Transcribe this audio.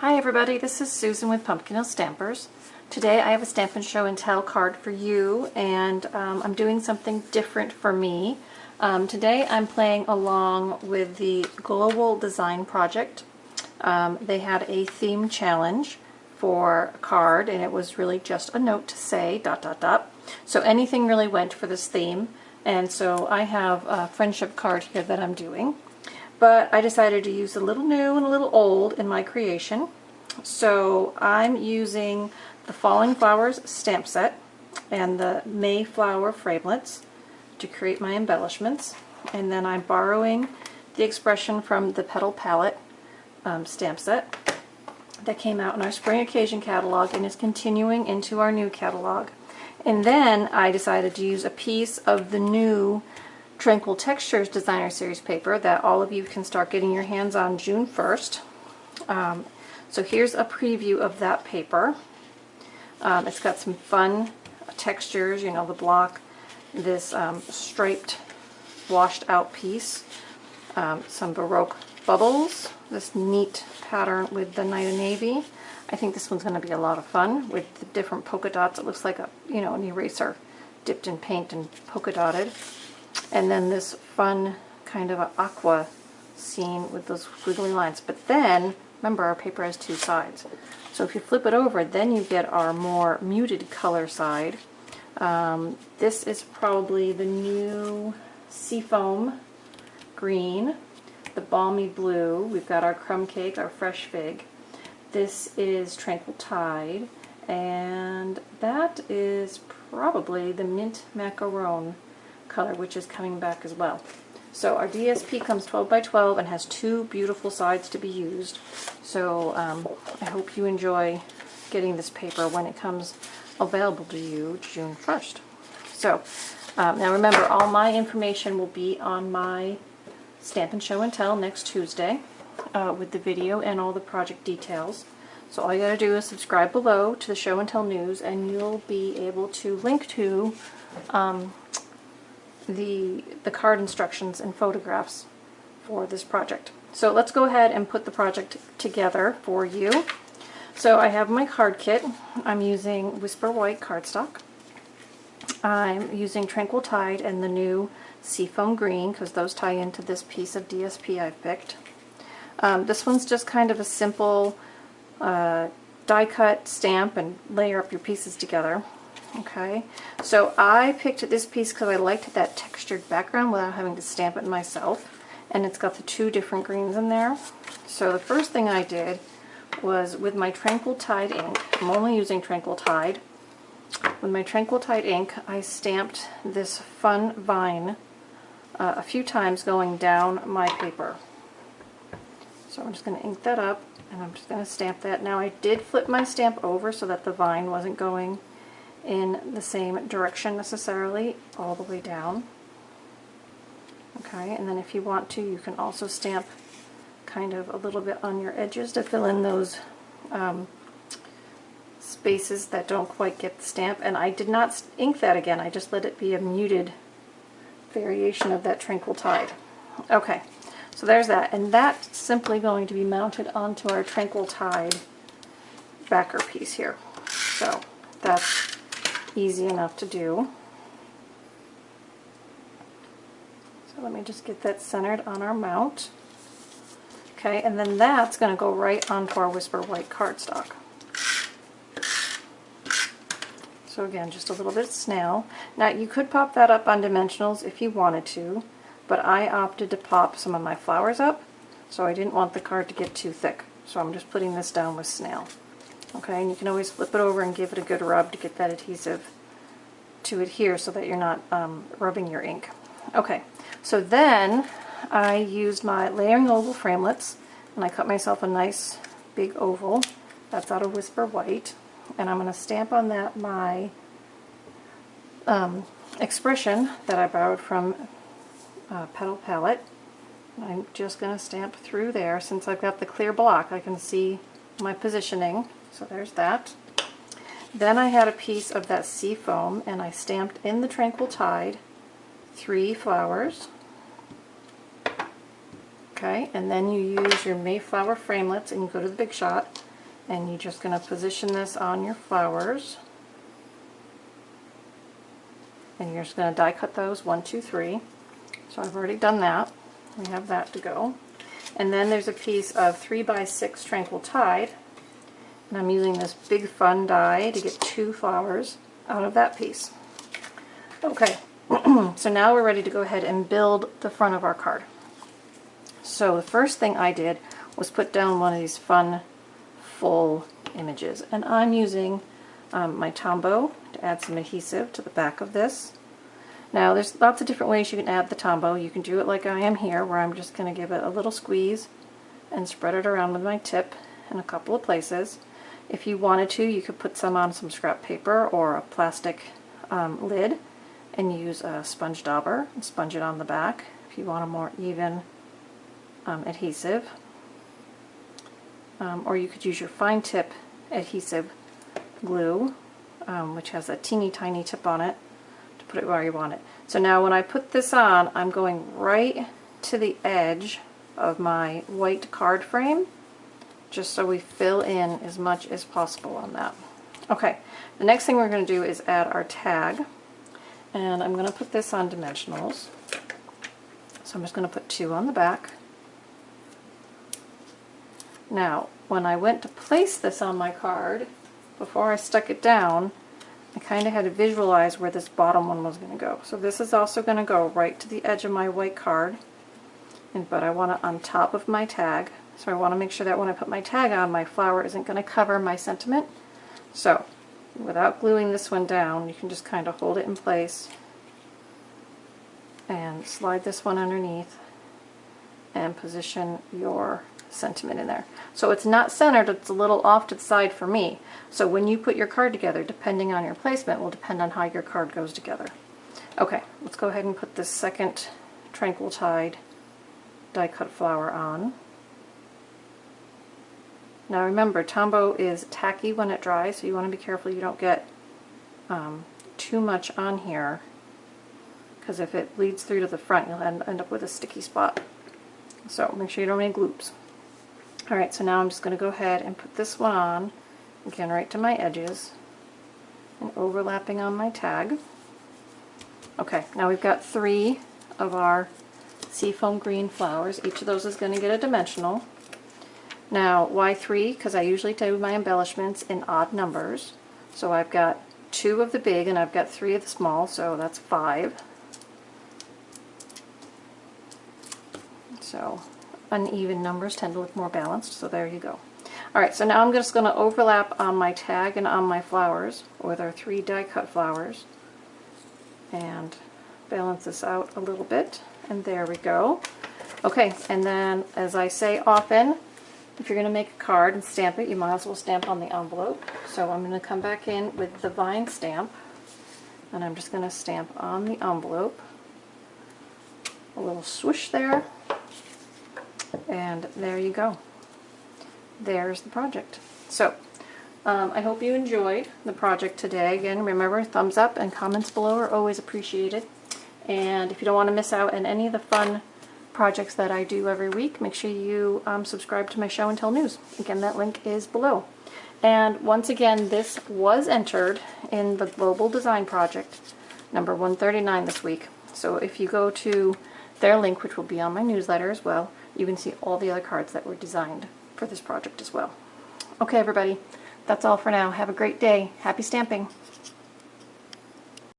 Hi everybody, this is Susan with Pumpkin Hill Stampers. Today I have a Stampin' Show and Tell card for you, and I'm doing something different for me. Today I'm playing along with the Global Design Project. They had a theme challenge for a card, and it was really just a note to say ... So anything really went for this theme, and so I have a friendship card here that I'm doing. But I decided to use a little new and a little old in my creation. So I'm using the Falling Flowers stamp set and the May Flower Framelits to create my embellishments. And then I'm borrowing the expression from the Petal Palette stamp set that came out in our Spring Occasion catalog and is continuing into our new catalog. And then I decided to use a piece of the new Tranquil Textures Designer Series paper that all of you can start getting your hands on June 1st. So here's a preview of that paper. It's got some fun textures, you know, the block, this striped washed out piece, some Baroque bubbles, this neat pattern with the Night of Navy. I think this one's going to be a lot of fun with the different polka dots. It looks like a, you know, an eraser dipped in paint and polka dotted. And then this fun kind of aqua scene with those squiggly lines. But then, remember, our paper has two sides. So if you flip it over, then you get our more muted color side. This is probably the new Seafoam green, the balmy blue. We've got our crumb cake, our fresh fig. This is Tranquil Tide, and that is probably the mint macaron color, which is coming back as well. So our DSP comes 12 by 12 and has two beautiful sides to be used. So I hope you enjoy getting this paper when it comes available to you June 1st. So now remember, all my information will be on my Stampin' Show and Tell next Tuesday with the video and all the project details. So all you gotta do is subscribe below to the Show and Tell news, and you'll be able to link to the card instructions and photographs for this project. So let's go ahead and put the project together for you. So I have my card kit. I'm using Whisper White cardstock. I'm using Tranquil Tide and the new Seafoam Green because those tie into this piece of DSP I've picked. This one's just kind of a simple die cut, stamp, and layer up your pieces together. Okay, so I picked this piece because I liked that textured background without having to stamp it myself, and it's got the two different greens in there. So the first thing I did was with my Tranquil Tide ink, I'm only using Tranquil Tide, with my Tranquil Tide ink I stamped this fun vine a few times going down my paper. So I'm just going to ink that up, and I'm just going to stamp that. Now I did flip my stamp over so that the vine wasn't going in the same direction necessarily all the way down. Okay, and then if you want to, you can also stamp kind of a little bit on your edges to fill in those spaces that don't quite get the stamp. And I did not ink that again, I just let it be a muted variation of that Tranquil Tide. Okay, so there's that, and that's simply going to be mounted onto our Tranquil Tide backer piece here. So that's easy enough to do. So let me just get that centered on our mount. Okay, and then that's going to go right onto our Whisper White cardstock. So again, just a little bit of snail. Now you could pop that up on dimensionals if you wanted to, but I opted to pop some of my flowers up, so I didn't want the card to get too thick. So I'm just putting this down with snail. Okay, and you can always flip it over and give it a good rub to get that adhesive to adhere so that you're not rubbing your ink. Okay, so then I used my layering oval framelits, and I cut myself a nice big oval. That's out of Whisper White, and I'm going to stamp on that my expression that I borrowed from Petal Palette. I'm just going to stamp through there. Since I've got the clear block, I can see my positioning. So there's that. Then I had a piece of that Seafoam, and I stamped in the Tranquil Tide 3 flowers. Okay, and then you use your May Flower Framelits and you go to the Big Shot and you're just going to position this on your flowers. And you're just going to die cut those 1, 2, 3. So I've already done that. We have that to go. And then there's a piece of 3x6 Tranquil Tide. And I'm using this big fun die to get 2 flowers out of that piece. Okay, so now we're ready to go ahead and build the front of our card. So the first thing I did was put down one of these fun full images. And I'm using my Tombow to add some adhesive to the back of this. Now there's lots of different ways you can add the Tombow. You can do it like I am here, where I'm just going to give it a little squeeze and spread it around with my tip in a couple of places. If you wanted to, you could put some on some scrap paper or a plastic lid and use a sponge dauber and sponge it on the back if you want a more even adhesive. Or you could use your fine tip adhesive glue, which has a teeny tiny tip on it, to put it where you want it. So now when I put this on, I'm going right to the edge of my white card frame, just so we fill in as much as possible on that. Okay, the next thing we're going to do is add our tag, and I'm going to put this on dimensionals. So I'm just going to put 2 on the back. Now, when I went to place this on my card, before I stuck it down, I kind of had to visualize where this bottom one was going to go. So this is also going to go right to the edge of my white card, but I want it on top of my tag. So I want to make sure that when I put my tag on, my flower isn't going to cover my sentiment. So without gluing this one down, you can just kind of hold it in place and slide this one underneath and position your sentiment in there. So it's not centered, it's a little off to the side for me. So when you put your card together, depending on your placement, will depend on how your card goes together. Okay, let's go ahead and put this second Tranquil Tide die cut flower on. Now remember, Tombow is tacky when it dries, so you want to be careful you don't get too much on here, because if it bleeds through to the front, you'll end up with a sticky spot. So make sure you don't have any gloops. Alright, so now I'm just going to go ahead and put this one on, again right to my edges, and overlapping on my tag. Okay, now we've got 3 of our seafoam green flowers. Each of those is going to get a dimensional. Now, why 3? Because I usually do my embellishments in odd numbers. So I've got 2 of the big and I've got 3 of the small, so that's 5. So uneven numbers tend to look more balanced, so there you go. Alright, so now I'm just going to overlap on my tag and on my flowers with our 3 die cut flowers and balance this out a little bit, and there we go. Okay, and then as I say often, if you're going to make a card and stamp it, you might as well stamp on the envelope. So I'm going to come back in with the vine stamp, and I'm just going to stamp on the envelope. A little swoosh there, and there you go. There's the project. So I hope you enjoyed the project today. Again, remember, thumbs up and comments below are always appreciated. And if you don't want to miss out on any of the fun projects that I do every week, make sure you subscribe to my show and tell news. Again, that link is below. And once again, this was entered in the Global Design Project number 139 this week. So if you go to their link, which will be on my newsletter as well, you can see all the other cards that were designed for this project as well. Okay, everybody, that's all for now. Have a great day. Happy stamping.